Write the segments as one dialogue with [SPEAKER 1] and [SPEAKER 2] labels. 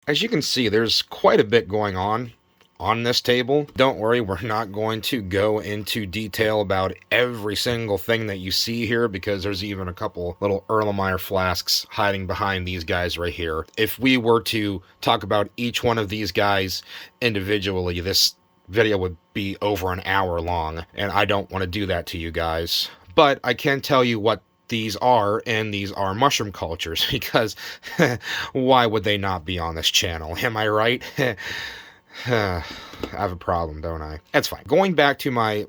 [SPEAKER 1] As you can see, there's quite a bit going on this table. Don't worry, we're not going to go into detail about every single thing that you see here, because there's even a couple little Erlenmeyer flasks hiding behind these guys right here. If we were to talk about each one of these guys individually, this video would be over an hour long, and I don't want to do that to you guys. But I can tell you what these are, and these are mushroom cultures, because why would they not be on this channel? Am I right? I have a problem, don't I? That's fine. Going back to my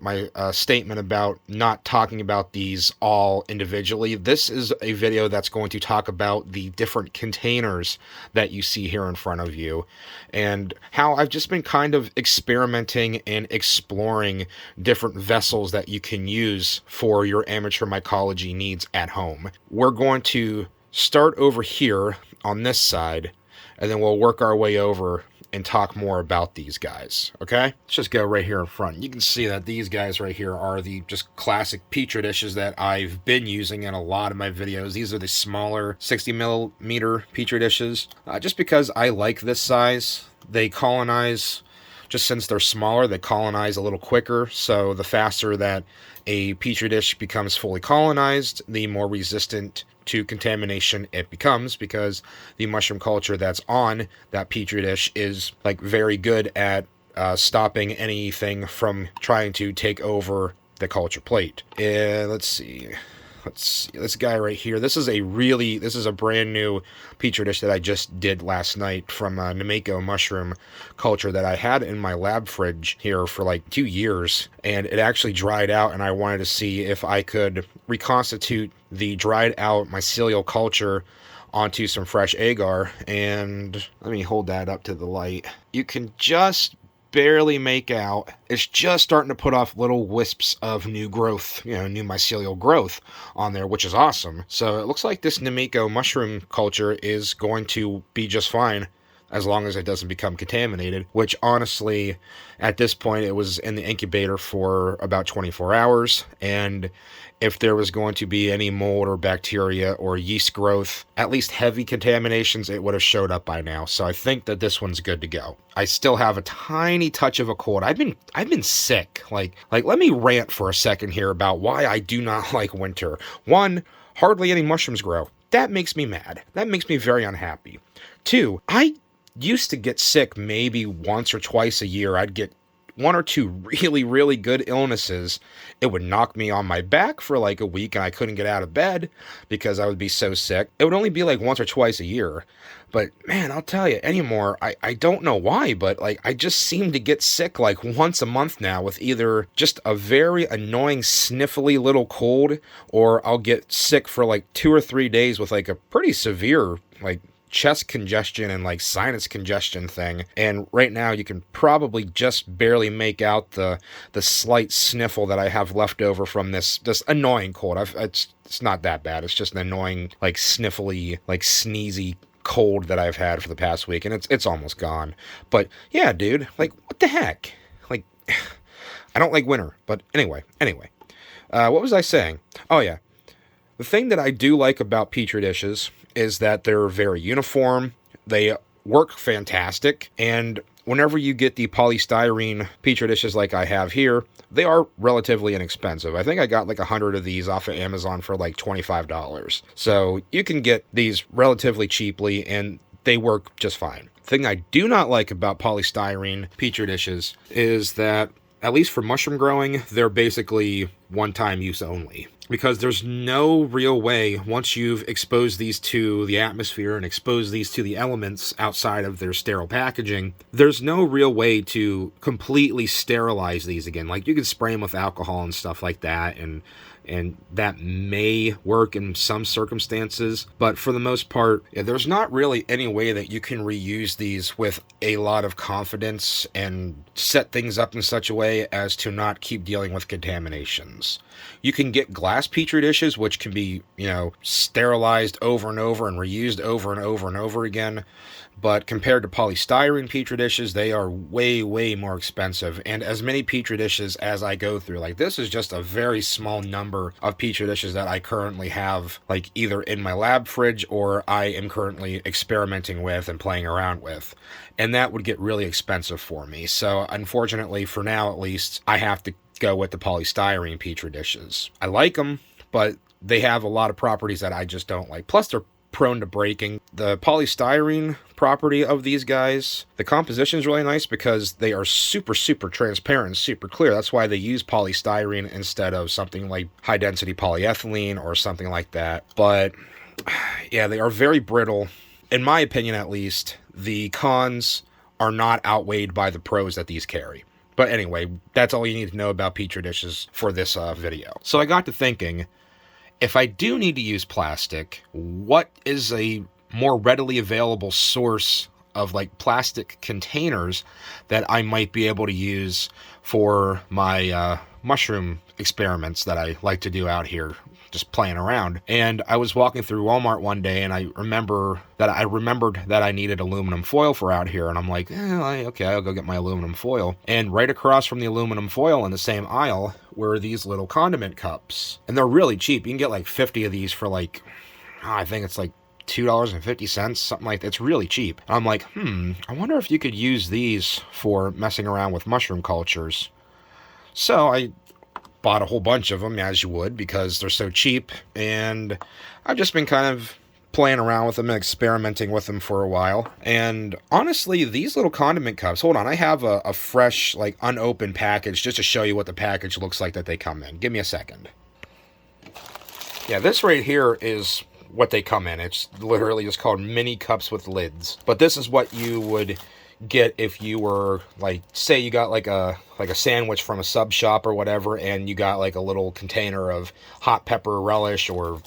[SPEAKER 1] statement about not talking about these all individually, this is a video that's going to talk about the different containers that you see here in front of you, and how I've just been kind of experimenting and exploring different vessels that you can use for your amateur mycology needs at home. We're going to start over here on this side, and then we'll work our way over and talk more about these guys, okay? Let's just go right here in front. You can see that these guys right here are the just classic Petri dishes that I've been using in a lot of my videos. These are the smaller 60 millimeter Petri dishes. Just because I like this size. They colonize, just since they're smaller, they colonize a little quicker, so the faster that a Petri dish becomes fully colonized, the more resistant to contamination it becomes, because the mushroom culture that's on that Petri dish is like very good at stopping anything from trying to take over the culture plate. Let's see this guy right here. This is a brand new Petri dish that I just did last night from a Mycology mushroom culture that I had in my lab fridge here for like 2 years, and it actually dried out, and I wanted to see if I could reconstitute the dried out mycelial culture onto some fresh agar. And let me hold that up to the light. You can just barely make out. It's just starting to put off little wisps of new growth, new mycelial growth on there, which is awesome. So it looks like this Mycology mushroom culture is going to be just fine as long as it doesn't become contaminated, which honestly, at this point, it was in the incubator for about 24 hours, and if there was going to be any mold or bacteria or yeast growth, at least heavy contaminations, it would have showed up by now. So I think that this one's good to go. I still have a tiny touch of a cold. I've been sick. Like let me rant for a second here about why I do not like winter. One, hardly any mushrooms grow. That makes me mad. That makes me very unhappy. Two, I used to get sick maybe once or twice a year. I'd get one or two really, really good illnesses. It would knock me on my back for like a week, and I couldn't get out of bed because I would be so sick. It would only be like once or twice a year. But man, I'll tell you, anymore, I don't know why, but like I just seem to get sick like once a month now with either just a very annoying sniffly little cold, or I'll get sick for like 2 or 3 days with like a pretty severe like chest congestion and like sinus congestion thing. And right now you can probably just barely make out the slight sniffle that I have left over from this annoying cold. It's not that bad. It's just an annoying like sniffly like sneezy cold that I've had for the past week, and it's almost gone. But yeah, dude, like what the heck? Like I don't like winter. But anyway, what was I saying? Oh yeah, the thing that I do like about Petri dishes is that they're very uniform, they work fantastic, and whenever you get the polystyrene Petri dishes like I have here, they are relatively inexpensive. I think I got like 100 of these off of Amazon for like $25. So you can get these relatively cheaply, and they work just fine. The thing I do not like about polystyrene Petri dishes is that, at least for mushroom growing, they're basically one-time use only. Because there's no real way, once you've exposed these to the atmosphere and exposed these to the elements outside of their sterile packaging, there's no real way to completely sterilize these again. Like, you can spray them with alcohol and stuff like that, and that may work in some circumstances, but for the most part, yeah, there's not really any way that you can reuse these with a lot of confidence and set things up in such a way as to not keep dealing with contaminations. You can get glass Petri dishes, which can be, sterilized over and over and reused over and over and over again, but compared to polystyrene Petri dishes, they are way, way more expensive. And as many Petri dishes as I go through, like this is just a very small number of Petri dishes that I currently have, like either in my lab fridge or I am currently experimenting with and playing around with. And that would get really expensive for me. So unfortunately, for now at least, I have to go with the polystyrene Petri dishes. I like them, but they have a lot of properties that I just don't like. Plus, they're prone to breaking. The polystyrene property of these guys, the composition is really nice because they are super, super transparent, super clear. That's why they use polystyrene instead of something like high-density polyethylene or something like that. But, yeah, they are very brittle. In my opinion, at least, the cons are not outweighed by the pros that these carry. But anyway, that's all you need to know about Petri dishes for this video. So I got to thinking, if I do need to use plastic, what is a more readily available source of like plastic containers that I might be able to use for my mushroom experiments that I like to do out here, just playing around? And I was walking through Walmart one day, and I remembered that I needed aluminum foil for out here, and I'm like, okay, I'll go get my aluminum foil. And right across from the aluminum foil in the same aisle were these little condiment cups, and they're really cheap. You can get like 50 of these for like, I think it's like $2.50, something like that. It's really cheap. And I'm like, I wonder if you could use these for messing around with mushroom cultures. So I bought a whole bunch of them, as you would, because they're so cheap, and I've just been kind of playing around with them and experimenting with them for a while. And honestly, these little condiment cups, hold on, I have a fresh, like, unopened package just to show you what the package looks like that they come in. Give me a second. Yeah, this right here is what they come in. It's literally just called mini cups with lids. But this is what you would get if you were, like, say you got like a sandwich from a sub shop or whatever, and you got like a little container of hot pepper relish or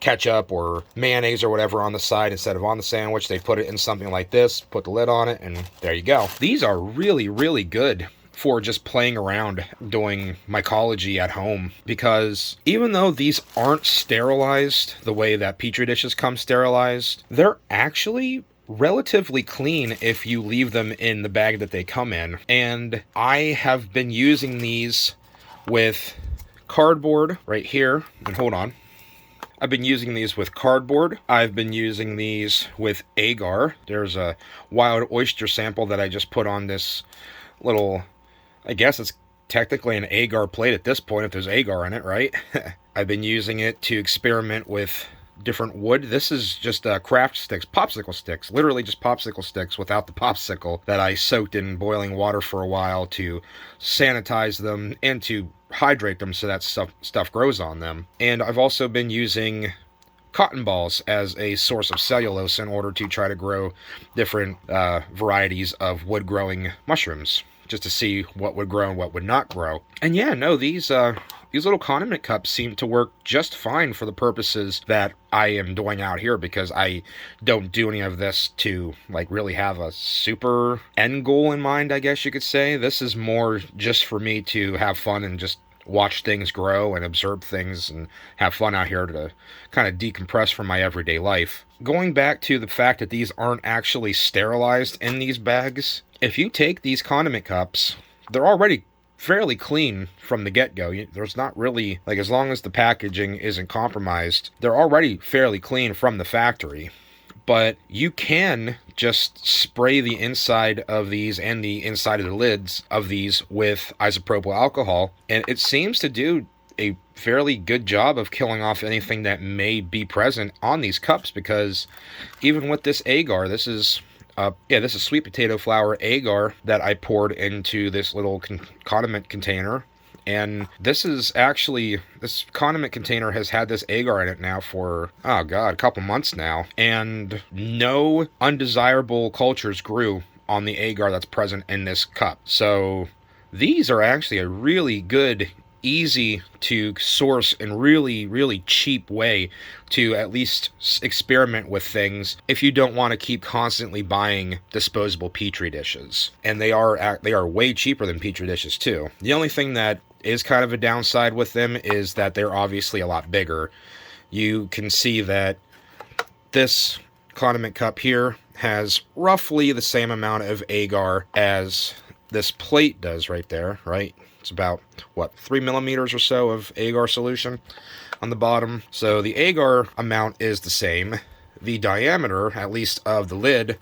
[SPEAKER 1] ketchup or mayonnaise or whatever on the side. Instead of on the sandwich, they put it in something like this, put the lid on it, and there you go. These are really, really good for just playing around doing mycology at home, because even though these aren't sterilized the way that Petri dishes come sterilized, they're actually relatively clean if you leave them in the bag that they come in. And I have been using these with cardboard right here, and hold on. I've been using these with cardboard. I've been using these with agar. There's a wild oyster sample that I just put on this little, I guess it's technically an agar plate at this point if there's agar in it, right? I've been using it to experiment with different wood. This is just craft sticks, popsicle sticks, literally just popsicle sticks without the popsicle, that I soaked in boiling water for a while to sanitize them and to hydrate them so that stuff grows on them. And I've also been using cotton balls as a source of cellulose in order to try to grow different varieties of wood growing mushrooms, just to see what would grow and what would not grow. And yeah, no, these little condiment cups seem to work just fine for the purposes that I am doing out here, because I don't do any of this to like really have a super end goal in mind, I guess you could say. This is more just for me to have fun and just watch things grow and observe things and have fun out here to kind of decompress from my everyday life. Going back to the fact that these aren't actually sterilized in these bags, if you take these condiment cups, they're already fairly clean from the get-go. There's not really, like, as long as the packaging isn't compromised, they're already fairly clean from the factory. But you can just spray the inside of these and the inside of the lids of these with isopropyl alcohol, and it seems to do a fairly good job of killing off anything that may be present on these cups, because even with this agar, this is sweet potato flour agar that I poured into this little condiment container. And this condiment container has had this agar in it now for, a couple months now. And no undesirable cultures grew on the agar that's present in this cup. So these are actually a really good, easy to source and really, really cheap way to at least experiment with things if you don't want to keep constantly buying disposable Petri dishes. And they are way cheaper than Petri dishes too. The only thing that is kind of a downside with them is that they're obviously a lot bigger. You can see that this condiment cup here has roughly the same amount of agar as this plate does right there, right? It's about, what, 3 millimeters or so of agar solution on the bottom. So the agar amount is the same. The diameter, at least of the lid,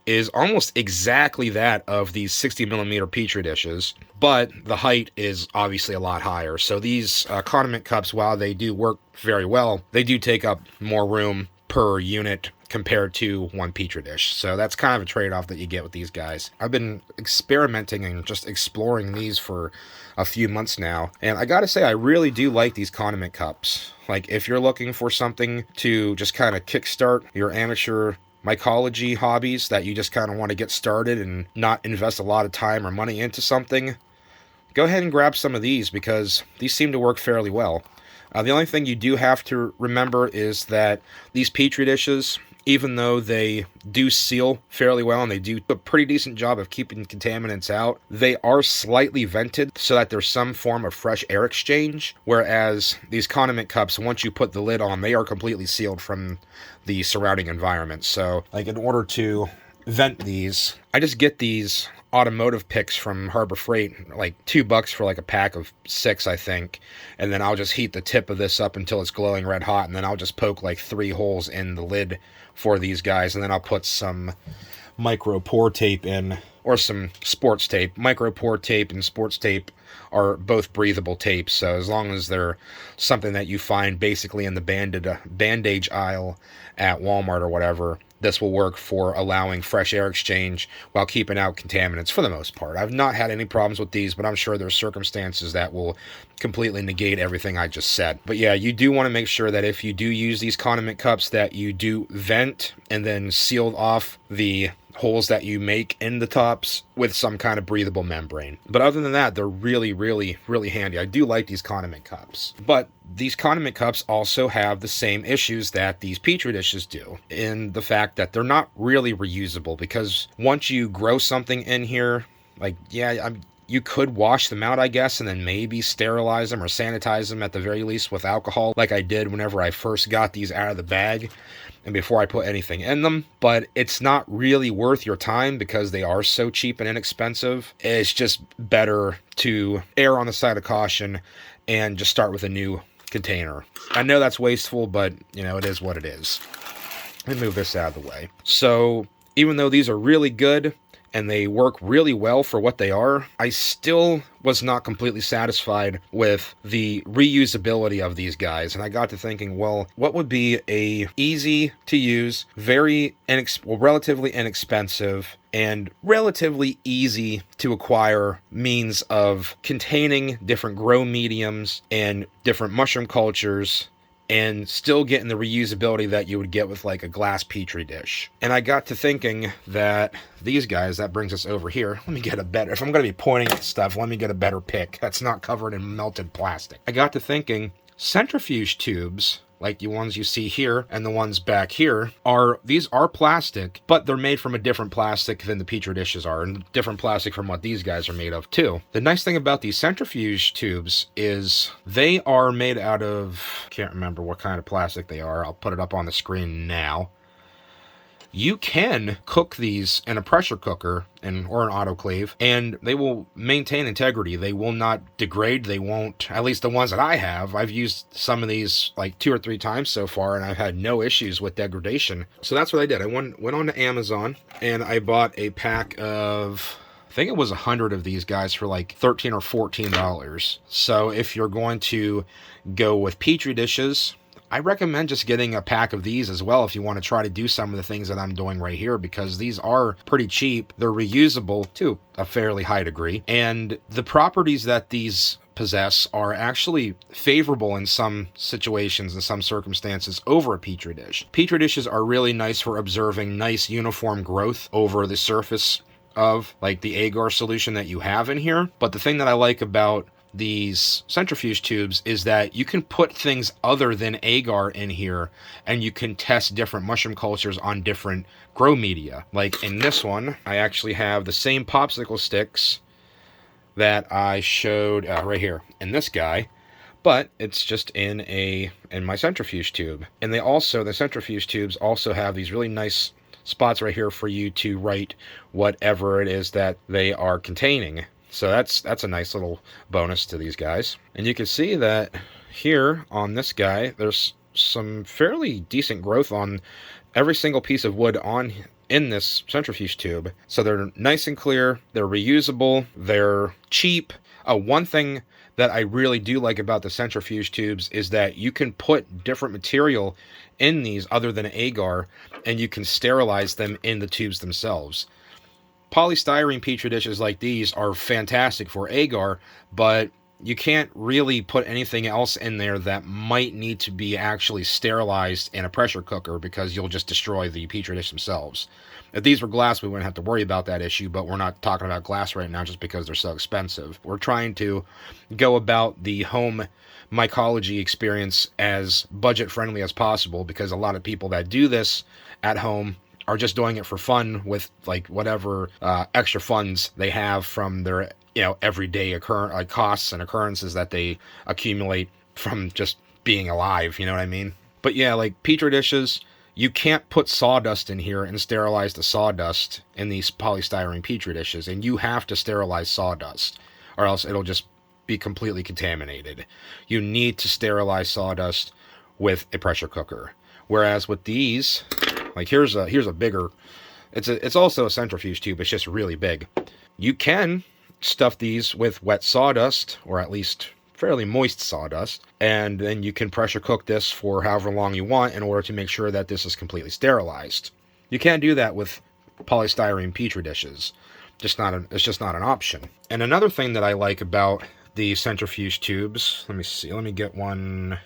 [SPEAKER 1] is almost exactly that of these 60 millimeter Petri dishes, but the height is obviously a lot higher. So these condiment cups, while they do work very well, they do take up more room per unit compared to one Petri dish. So that's kind of a trade-off that you get with these guys. I've been experimenting and just exploring these for a few months now, and I gotta say, I really do like these condiment cups. Like, if you're looking for something to just kind of kickstart your amateur mycology hobbies, that you just kind of want to get started and not invest a lot of time or money into something, go ahead and grab some of these, because these seem to work fairly well. The only thing you do have to remember is that these Petri dishes, even though they do seal fairly well and they do a pretty decent job of keeping contaminants out, they are slightly vented so that there's some form of fresh air exchange, whereas these condiment cups, once you put the lid on, they are completely sealed from the surrounding environment. So, like, in order to vent these, I just get these automotive picks from Harbor Freight, like $2 for like a pack of 6, I think, and then I'll just heat the tip of this up until it's glowing red hot, and then I'll just poke like 3 holes in the lid for these guys, and then I'll put some micro pour tape in, or some sports tape. Micro pour tape and sports tape are both breathable tapes, so as long as they're something that you find basically in the bandage aisle at Walmart or whatever, this will work for allowing fresh air exchange while keeping out contaminants for the most part. I've not had any problems with these, but I'm sure there's circumstances that will completely negate everything I just said. But yeah, you do want to make sure that if you do use these condiment cups, that you do vent and then seal off the holes that you make in the tops with some kind of breathable membrane. But other than that, they're really, really, really handy. I do like these condiment cups. But these condiment cups also have the same issues that these Petri dishes do, in the fact that they're not really reusable, because once you grow something in here, like, yeah, you could wash them out, I guess, and then maybe sterilize them or sanitize them at the very least with alcohol, like I did whenever I first got these out of the bag and before I put anything in them. But it's not really worth your time because they are so cheap and inexpensive. It's just better to err on the side of caution and just start with a new container. I know that's wasteful, but, you know, it is what it is. Let me move this out of the way. So, even though these are really good and they work really well for what they are, I still was not completely satisfied with the reusability of these guys. And I got to thinking, well, what would be a easy to use, relatively inexpensive, and relatively easy to acquire means of containing different grow mediums and different mushroom cultures, and still getting the reusability that you would get with like a glass Petri dish. And I got to thinking that these guys, that brings us over here. Let me get a better, if I'm going to be pointing at stuff, let me get a better pick that's not covered in melted plastic. I got to thinking, centrifuge tubes, like the ones you see here and the ones back here, these are plastic, but they're made from a different plastic than the Petri dishes are, and different plastic from what these guys are made of too. The nice thing about these centrifuge tubes is they are made out of, can't remember what kind of plastic they are. I'll put it up on the screen now. You can cook these in a pressure cooker or an autoclave, and they will maintain integrity. They will not degrade. They won't, at least the ones that I have. I've used some of these like 2 or 3 times so far, and I've had no issues with degradation. So that's what I did. I went on to Amazon, and I bought a pack of, I think it was 100 of these guys for like $13 or $14. So if you're going to go with Petri dishes, I recommend just getting a pack of these as well if you want to try to do some of the things that I'm doing right here, because these are pretty cheap. They're reusable to a fairly high degree, and the properties that these possess are actually favorable in some situations and some circumstances over a Petri dish. Petri dishes are really nice for observing nice uniform growth over the surface of like the agar solution that you have in here. But the thing that I like about these centrifuge tubes is that you can put things other than agar in here, and you can test different mushroom cultures on different grow media. Like in this one, I actually have the same popsicle sticks that I showed right here in this guy, but it's just in my centrifuge tube. And the centrifuge tubes also have these really nice spots right here for you to write whatever it is that they are containing. So that's a nice little bonus to these guys. And you can see that here on this guy, there's some fairly decent growth on every single piece of wood on in this centrifuge tube. So they're nice and clear, they're reusable, they're cheap. One thing that I really do like about the centrifuge tubes is that you can put different material in these other than agar, and you can sterilize them in the tubes themselves. Polystyrene petri dishes like these are fantastic for agar, but you can't really put anything else in there that might need to be actually sterilized in a pressure cooker, because you'll just destroy the petri dish themselves. If these were glass, we wouldn't have to worry about that issue, but we're not talking about glass right now just because they're so expensive. We're trying to go about the home mycology experience as budget friendly as possible, because a lot of people that do this at home are just doing it for fun with like whatever extra funds they have from their everyday costs and occurrences that they accumulate from just being alive. You know what I mean? But yeah, like petri dishes, you can't put sawdust in here and sterilize the sawdust in these polystyrene petri dishes, and you have to sterilize sawdust, or else it'll just be completely contaminated. You need to sterilize sawdust with a pressure cooker. Whereas with these, like here's a bigger, it's also a centrifuge tube, it's just really big. You can stuff these with wet sawdust, or at least fairly moist sawdust, and then you can pressure cook this for however long you want in order to make sure that this is completely sterilized. You can't do that with polystyrene petri dishes. It's just not an option. And another thing that I like about the centrifuge tubes, let me get one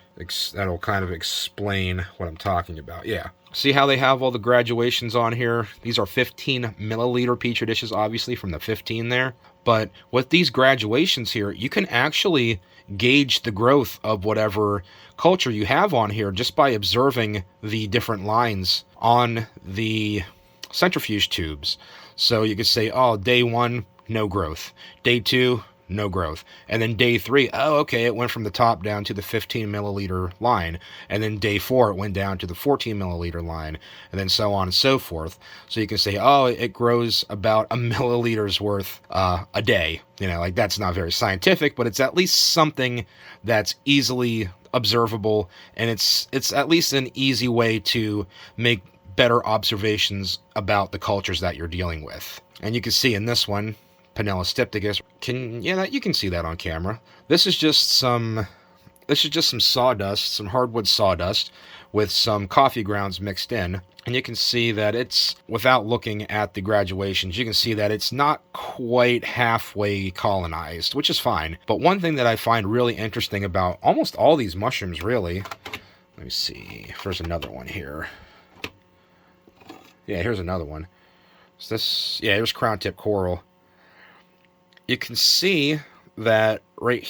[SPEAKER 1] that'll kind of explain what I'm talking about. Yeah. See how they have all the graduations on here? These are 15 milliliter petri dishes, obviously, from the 15 there. But with these graduations here, you can actually gauge the growth of whatever culture you have on here just by observing the different lines on the centrifuge tubes. So you could say, oh, day 1, no growth. Day 2, no growth. And then day 3, oh, okay, it went from the top down to the 15 milliliter line. And then day 4, it went down to the 14 milliliter line. And then so on and so forth. So you can say, oh, it grows about a milliliter's worth a day. Like that's not very scientific, but it's at least something that's easily observable. And it's at least an easy way to make better observations about the cultures that you're dealing with. And you can see in this one, Panella stypticus, you can see that on camera. This is just some sawdust, some hardwood sawdust with some coffee grounds mixed in. And you can see that it's, without looking at the graduations, you can see that it's not quite halfway colonized, which is fine. But one thing that I find really interesting about almost all these mushrooms, really, let me see if there's another one here. Yeah, here's another one. So here's crown tip coral. You can see that right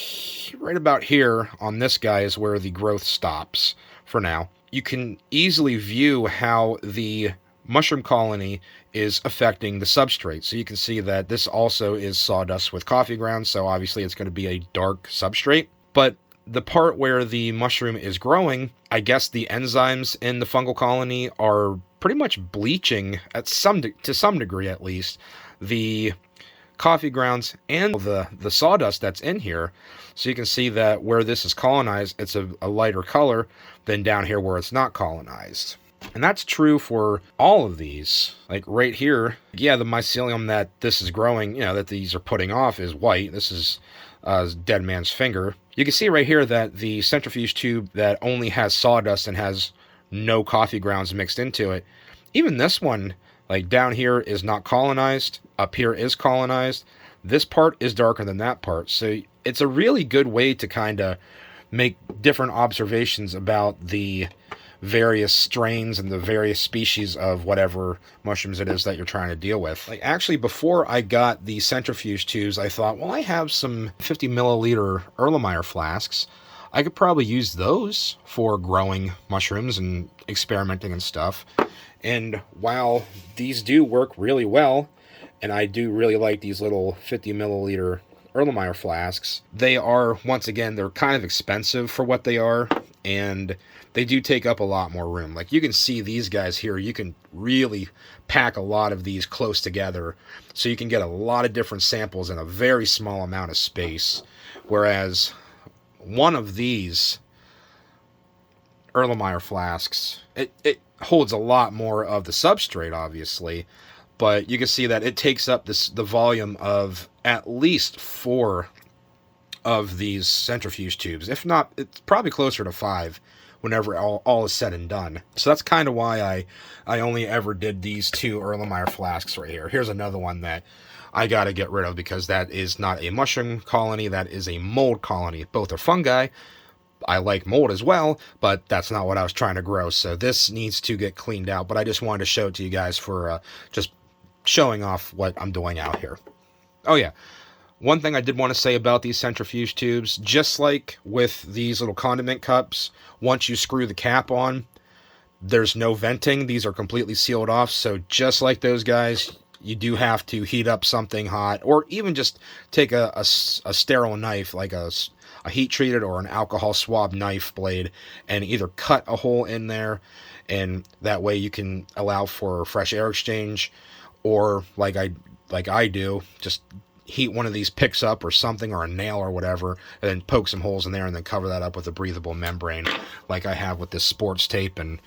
[SPEAKER 1] about here on this guy is where the growth stops for now. You can easily view how the mushroom colony is affecting the substrate. So you can see that this also is sawdust with coffee grounds, so obviously it's going to be a dark substrate. But the part where the mushroom is growing, I guess the enzymes in the fungal colony are pretty much bleaching to some degree at least the coffee grounds and the sawdust that's in here. So you can see that where this is colonized, it's a lighter color than down here where it's not colonized. And that's true for all of these. Like right here, yeah, the mycelium that this is growing, that these are putting off is white. This is dead man's finger. You can see right here that the centrifuge tube that only has sawdust and has no coffee grounds mixed into it, even this one, like down here is not colonized, up here is colonized. This part is darker than that part. So it's a really good way to kind of make different observations about the various strains and the various species of whatever mushrooms it is that you're trying to deal with. Like actually, before I got the centrifuge tubes, I thought, well, I have some 50 milliliter Erlenmeyer flasks. I could probably use those for growing mushrooms and experimenting and stuff. And while these do work really well, and I do really like these little 50 milliliter Erlenmeyer flasks, they are, once again, they're kind of expensive for what they are. and they do take up a lot more room. Like you can see these guys here, you can really pack a lot of these close together, so you can get a lot of different samples in a very small amount of space. Whereas one of these Erlenmeyer flasks, it holds a lot more of the substrate, obviously, but you can see that it takes up the volume of at least 4 of these centrifuge tubes. If not, it's probably closer to 5 whenever all is said and done. So that's kind of why I only ever did these 2 Erlenmeyer flasks right here. Here's another one that I got to get rid of because that is not a mushroom colony, that is a mold colony. Both are fungi. I like mold as well, but that's not what I was trying to grow. So this needs to get cleaned out, but I just wanted to show it to you guys for just showing off what I'm doing out here. Oh yeah, one thing I did want to say about these centrifuge tubes, just like with these little condiment cups, once you screw the cap on, there's no venting. These are completely sealed off. So just like those guys, you do have to heat up something hot, or even just take a sterile knife, like a heat treated or an alcohol swab knife blade, and either cut a hole in there, and that way you can allow for fresh air exchange, or like I do, just heat one of these picks up or something, or a nail or whatever, and then poke some holes in there and then cover that up with a breathable membrane like I have with this sports tape. And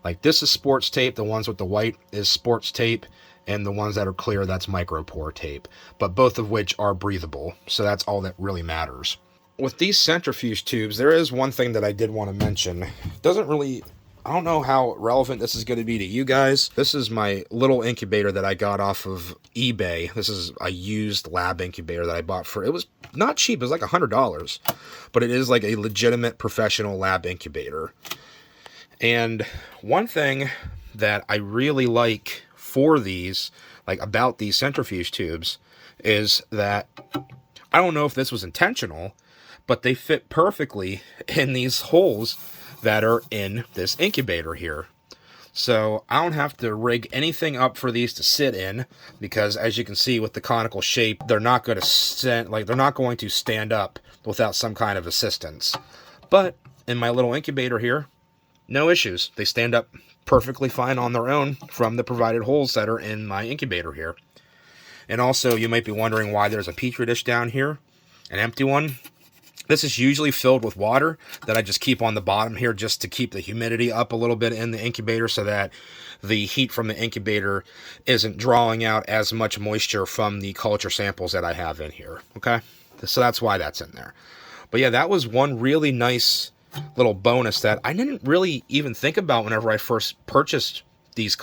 [SPEAKER 1] like this is sports tape, the ones with the white is sports tape, and the ones that are clear, that's micropore tape, but both of which are breathable, so that's all that really matters. With these centrifuge tubes, there is one thing that I did want to mention. It doesn't really, I don't know how relevant this is going to be to you guys. This is my little incubator that I got off of eBay. This is a used lab incubator that I bought for, it was not cheap, it was like $100, but it is like a legitimate professional lab incubator. And one thing that I really like for these, like about these centrifuge tubes, is that, I don't know if this was intentional, but they fit perfectly in these holes that are in this incubator here. So I don't have to rig anything up for these to sit in, because as you can see with the conical shape, they're not going to stand up without some kind of assistance. But in my little incubator here, no issues. They stand up perfectly fine on their own from the provided holes that are in my incubator here. And also, you might be wondering why there's a Petri dish down here, an empty one. This is usually filled with water that I just keep on the bottom here just to keep the humidity up a little bit in the incubator, so that the heat from the incubator isn't drawing out as much moisture from the culture samples that I have in here, okay? So that's why that's in there. But yeah, that was one really nice little bonus that I didn't really even think about whenever I first purchased these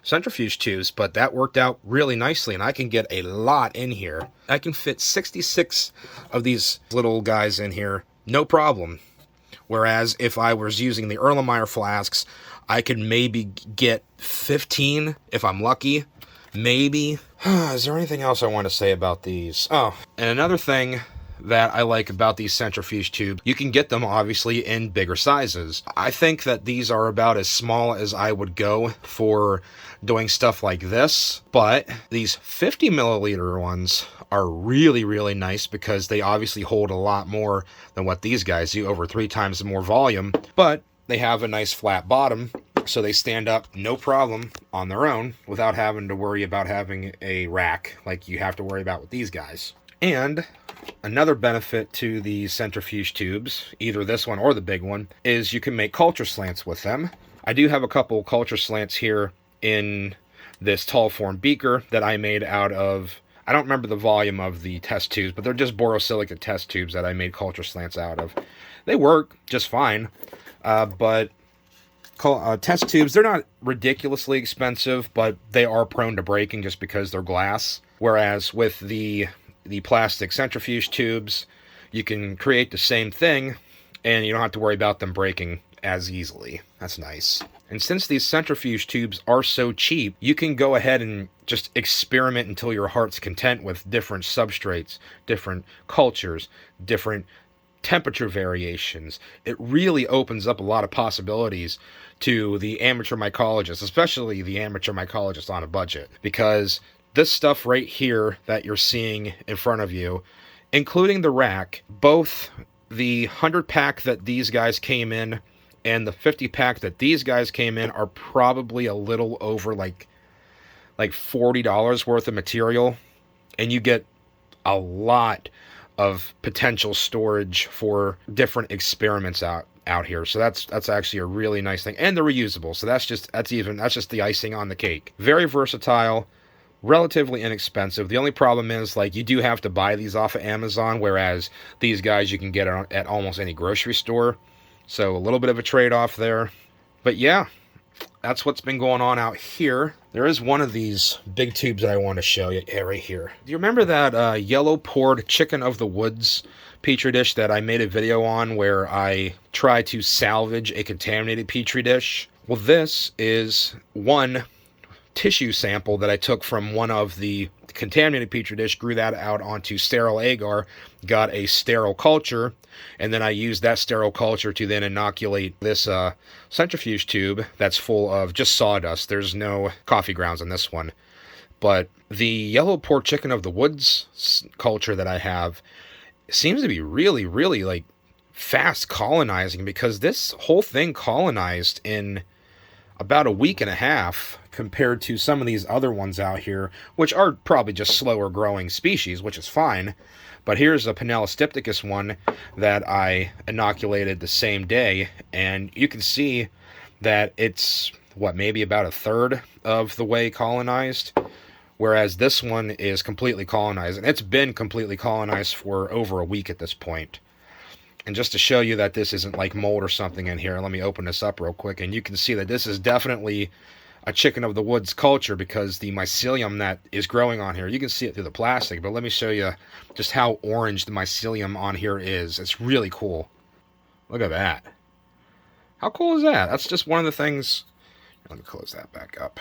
[SPEAKER 1] centrifuge tubes, but that worked out really nicely, and I can get a lot in here. I can fit 66 of these little guys in here, no problem. Whereas if I was using the Erlenmeyer flasks, I could maybe get 15 if I'm lucky, maybe. Is there anything else I want to say about these? Oh, and another thing that I like about these centrifuge tubes, you can get them obviously in bigger sizes. I think that these are about as small as I would go for doing stuff like this, but these 50 milliliter ones are really, really nice because they obviously hold a lot more than what these guys do, over 3 times more volume, but they have a nice flat bottom, so they stand up no problem on their own without having to worry about having a rack like you have to worry about with these guys. And another benefit to these centrifuge tubes, either this one or the big one, is you can make culture slants with them. I do have a couple culture slants here in this tall form beaker that I made out of, I don't remember the volume of the test tubes, but they're just borosilicate test tubes that I made culture slants out of. They work just fine, but test tubes, they're not ridiculously expensive, but they are prone to breaking just because they're glass. Whereas with the plastic centrifuge tubes, you can create the same thing and you don't have to worry about them breaking as easily. That's nice. And since these centrifuge tubes are so cheap, you can go ahead and just experiment until your heart's content with different substrates, different cultures, different temperature variations. It really opens up a lot of possibilities to the amateur mycologist, especially the amateur mycologist on a budget, because this stuff right here that you're seeing in front of you, including the rack, both the 100 pack that these guys came in and the 50 pack that these guys came in are probably a little over like $40 worth of material, and you get a lot of potential storage for different experiments out here. So that's actually a really nice thing, and they're reusable. So that's just the icing on the cake. Very versatile, relatively inexpensive. The only problem is, like, you do have to buy these off of Amazon, whereas these guys you can get at almost any grocery store. So a little bit of a trade-off there. But yeah, that's what's been going on out here. There is one of these big tubes that I want to show you. Yeah, right here. Do you remember that yellow poured chicken of the woods Petri dish that I made a video on where I tried to salvage a contaminated Petri dish? Well, this is one tissue sample that I took from one of the contaminated Petri dish, grew that out onto sterile agar, got a sterile culture, and then I used that sterile culture to then inoculate this centrifuge tube that's full of just sawdust. There's no coffee grounds in this one. But the yellow pork chicken of the woods culture that I have seems to be really, really like fast colonizing, because this whole thing colonized in about a week and a half compared to some of these other ones out here, which are probably just slower growing species, which is fine. But here's a Pinella stypticus one that I inoculated the same day, and you can see that it's, what, maybe about a third of the way colonized, whereas this one is completely colonized, and it's been completely colonized for over a week at this point. And just to show you that this isn't like mold or something in here, let me open this up real quick, and you can see that this is definitely a chicken of the woods culture, because the mycelium that is growing on here, you can see it through the plastic, but let me show you just how orange the mycelium on here is. It's really cool. Look at that. How cool is that? That's just one of the things. Let me close that back up.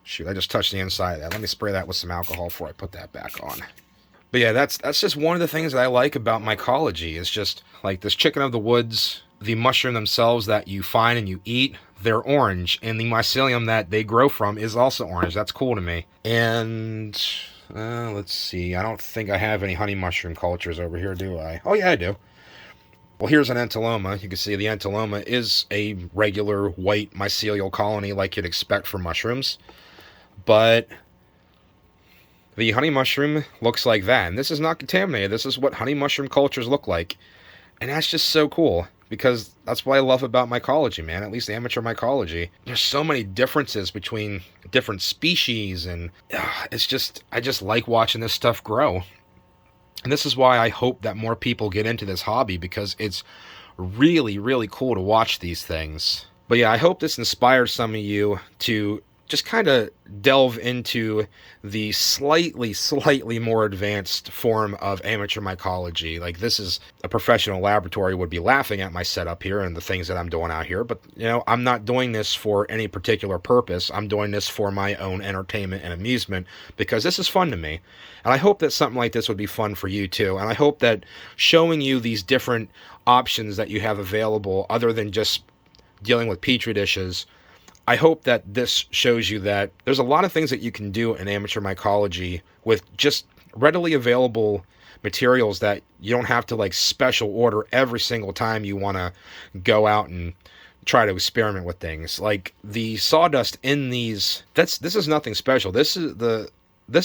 [SPEAKER 1] Shoot, I just touched the inside of that. Let me spray that with some alcohol before I put that back on. But yeah, that's just one of the things that I like about mycology. It's just like this chicken of the woods, the mushroom themselves that you find and you eat, they're orange, and the mycelium that they grow from is also orange. That's cool to me. And let's see, I don't think I have any honey mushroom cultures over here, do I? Oh yeah, I do. Well, here's an entoloma. You can see the entoloma is a regular white mycelial colony like you'd expect for mushrooms. But the honey mushroom looks like that, and this is not contaminated. This is what honey mushroom cultures look like, and that's just so cool, because that's what I love about mycology, man, at least amateur mycology. There's so many differences between different species, and it's just, I just like watching this stuff grow. And this is why I hope that more people get into this hobby, because it's really, really cool to watch these things. But yeah, I hope this inspires some of you to just kind of delve into the slightly more advanced form of amateur mycology. Like, this is a professional laboratory would be laughing at my setup here and the things that I'm doing out here, but you know, I'm not doing this for any particular purpose. I'm doing this for my own entertainment and amusement, because this is fun to me. And I hope that something like this would be fun for you too. And I hope that showing you these different options that you have available, other than just dealing with Petri dishes, I hope that this shows you that there's a lot of things that you can do in amateur mycology with just readily available materials, that you don't have to like special order every single time you want to go out and try to experiment with things. Like the sawdust in these, this is nothing special. This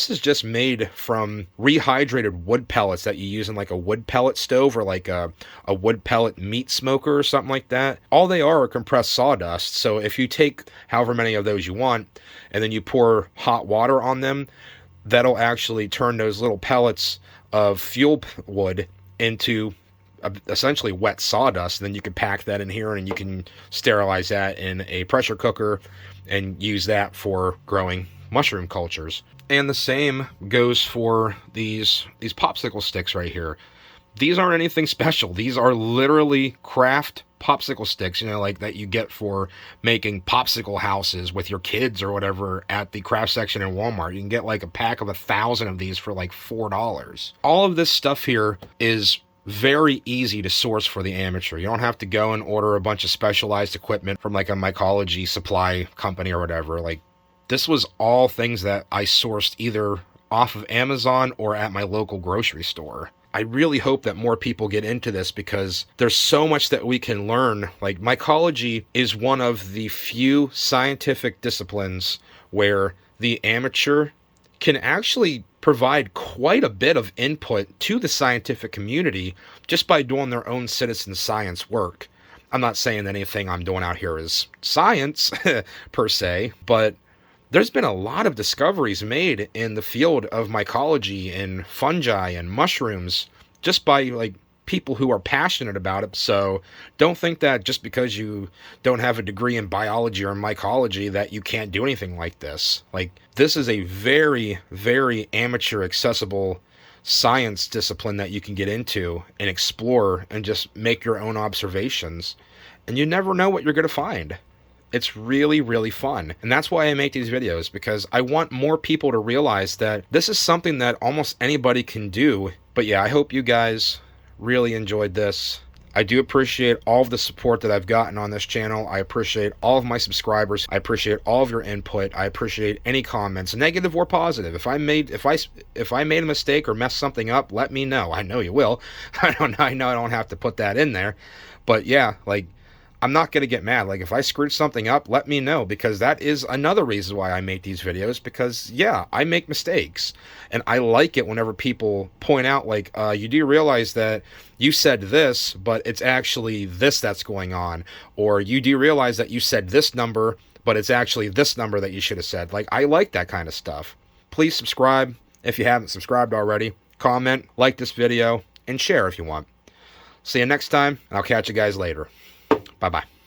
[SPEAKER 1] is just made from rehydrated wood pellets that you use in like a wood pellet stove, or like a wood pellet meat smoker or something like that. All they are compressed sawdust. So if you take however many of those you want, and then you pour hot water on them, that'll actually turn those little pellets of fuel wood into essentially wet sawdust. And then you can pack that in here, and you can sterilize that in a pressure cooker and use that for growing mushroom cultures. And the same goes for these popsicle sticks right here. These aren't anything special. These are literally craft popsicle sticks, you know, like that you get for making popsicle houses with your kids or whatever at the craft section in Walmart. You can get like a pack of 1,000 of these for like $4. All of this stuff here is very easy to source for the amateur. You don't have to go and order a bunch of specialized equipment from like a mycology supply company or whatever. Like, this was all things that I sourced either off of Amazon or at my local grocery store. I really hope that more people get into this because there's so much that we can learn. Like, mycology is one of the few scientific disciplines where the amateur can actually provide quite a bit of input to the scientific community just by doing their own citizen science work. I'm not saying that anything I'm doing out here is science per se, but there's been a lot of discoveries made in the field of mycology and fungi and mushrooms just by like people who are passionate about it. So don't think that just because you don't have a degree in biology or mycology that you can't do anything like this. Like, this is a very, very amateur accessible science discipline that you can get into and explore and just make your own observations. And you never know what you're going to find. It's really, really fun. And that's why I make these videos, because I want more people to realize that this is something that almost anybody can do. But yeah, I hope you guys really enjoyed this. I do appreciate all of the support that I've gotten on this channel. I appreciate all of my subscribers. I appreciate all of your input. I appreciate any comments, negative or positive. If I made a mistake or messed something up, let me know. I know you will. I know I don't have to put that in there. But yeah, like, I'm not going to get mad. Like, if I screwed something up, let me know, because that is another reason why I make these videos, because yeah, I make mistakes. And I like it whenever people point out, like, you do realize that you said this, but it's actually this that's going on. Or you do realize that you said this number, but it's actually this number that you should have said. Like, I like that kind of stuff. Please subscribe if you haven't subscribed already. Comment, like this video, and share if you want. See you next time, and I'll catch you guys later. Bye-bye.